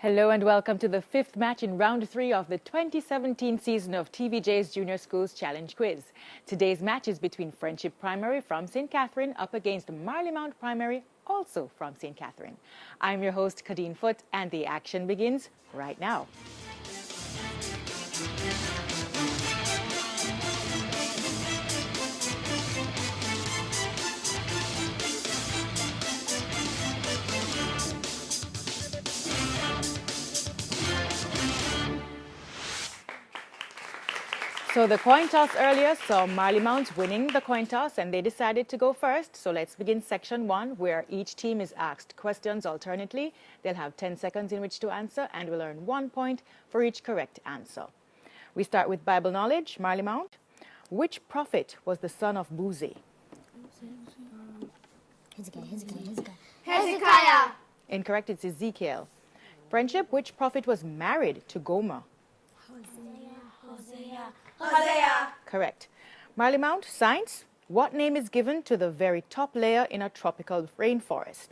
Hello and welcome to the fifth match in round 3 of the 2017 season of TVJ's Junior Schools Challenge Quiz. Today's match is between Friendship Primary from St. Catherine up against Marlie Mount Primary, also from St. Catherine. I'm your host, Kadeen Foote, and the action begins right now. So the coin toss earlier saw Marlie Mount winning the coin toss and they decided to go first. So let's begin section 1 where each team is asked questions alternately. They'll have 10 seconds in which to answer and will earn 1 point for each correct answer. We start with Bible knowledge. Marlie Mount, which prophet was the son of Buzi? Hezekiah. Incorrect, it's Ezekiel. Friendship, which prophet was married to Gomer? Hosea. Correct. Marlie Mount, science, what name is given to the very top layer in a tropical rainforest?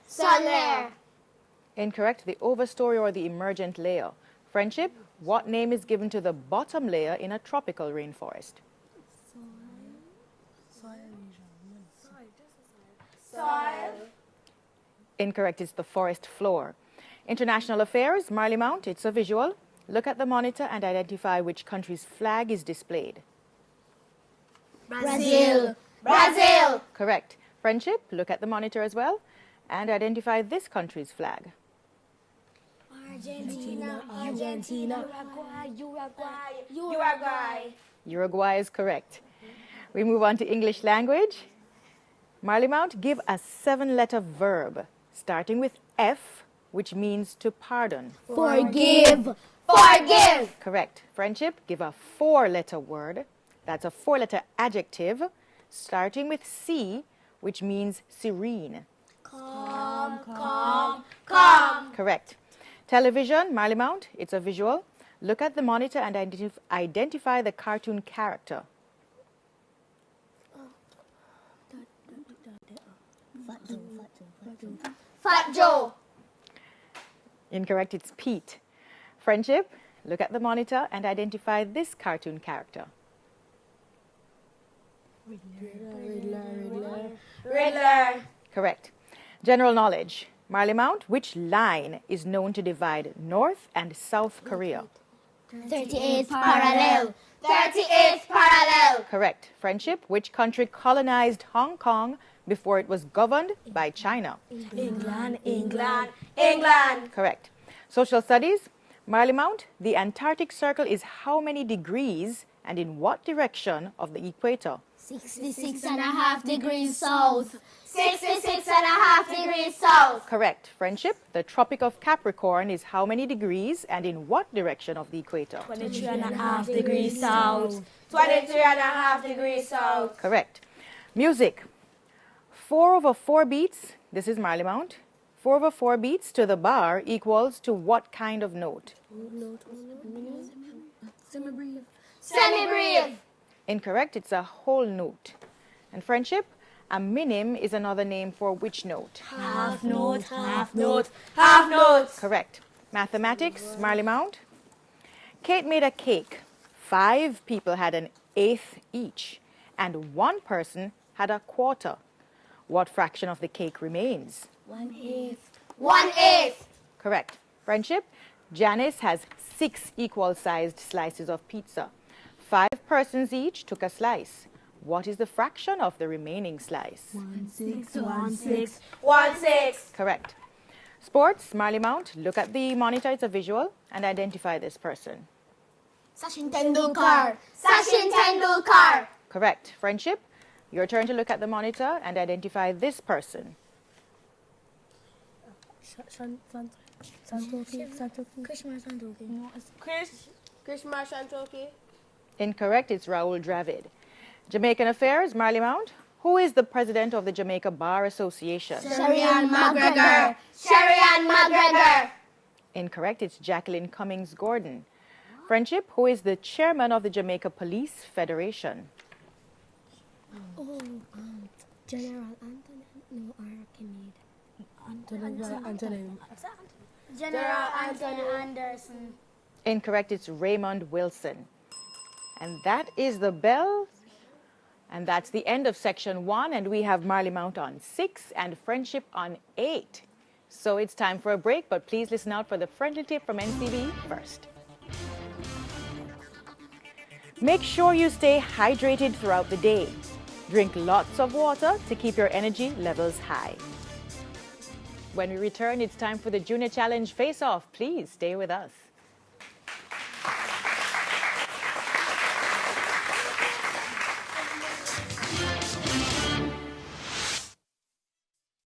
Sun layer. Incorrect, the overstory or the emergent layer. Friendship, what name is given to the bottom layer in a tropical rainforest? Soil. Incorrect, it's the forest floor. International affairs, Marlie Mount, it's a visual. Look at the monitor and identify which country's flag is displayed. Brazil. Brazil. Correct. Friendship, look at the monitor as well and identify this country's flag. Argentina. Uruguay. Uruguay is correct. We move on to English language. Marlie Mount, give a 7-letter verb starting with F, which means to pardon. Forgive. Forgive. Correct. Friendship, give a 4-letter word. That's a 4-letter adjective starting with C, which means serene. Calm. Calm. Correct. Television, Marlie Mount, it's a visual. Look at the monitor and identify the cartoon character. Fat Joe. Incorrect, it's Pete. Friendship, look at the monitor and identify this cartoon character. Riddler. Correct. General knowledge. Marlie Mount, which line is known to divide North and South Korea? 38th parallel. 38th parallel. Correct. Friendship, which country colonized Hong Kong before it was governed by China? England. Correct. Social studies. Marlie Mount, the Antarctic Circle is how many degrees and in what direction of the equator? 66.5 degrees south. 66.5 degrees south. Correct. Friendship, the Tropic of Capricorn is how many degrees and in what direction of the equator? 23.5 degrees south. 23.5 degrees south. Correct. Music. 4/4 beats, this is Marlie Mount. 4/4 beats to the bar equals to what kind of note? Semi-brief. Incorrect, it's a whole note. And friendship, a minim is another name for which note? Half note. Half note. Half note. Correct. Mathematics, Marlie Mount. Kate made a cake. 5 people had an eighth each, and 1 person had a quarter. What fraction of the cake remains? 1/8. 1/8. Correct. Friendship, Janice has 6 equal-sized slices of pizza. 5 persons each took a slice. What is the fraction of the remaining slice? 1/6. 1/6. Correct. Sports, Marlie Mount, look at the monitor, it's a visual, and identify this person. Sachin Tendulkar. Sachin Tendulkar. Correct. Friendship, your turn to look at the monitor and identify this person. Krishma Santoki. Incorrect, it's Raoul Dravid. Jamaican affairs, Marlie Mount. Who is the president of the Jamaica Bar Association? Sherian McGregor. Sherian McGregor. Incorrect, it's Jacqueline Cummings Gordon. Friendship, who is the chairman of the Jamaica Police Federation? General Anthony, no, Archimede. General Anthony Anderson. Incorrect, it's Raymond Wilson. And that is the bell. And that's the end of section 1. And we have Marley Mount on 6 and Friendship on 8. So it's time for a break, but please listen out for the friendly tip from NCB first. Make sure you stay hydrated throughout the day. Drink lots of water to keep your energy levels high. When we return, it's time for the Junior Challenge Face-Off. Please stay with us.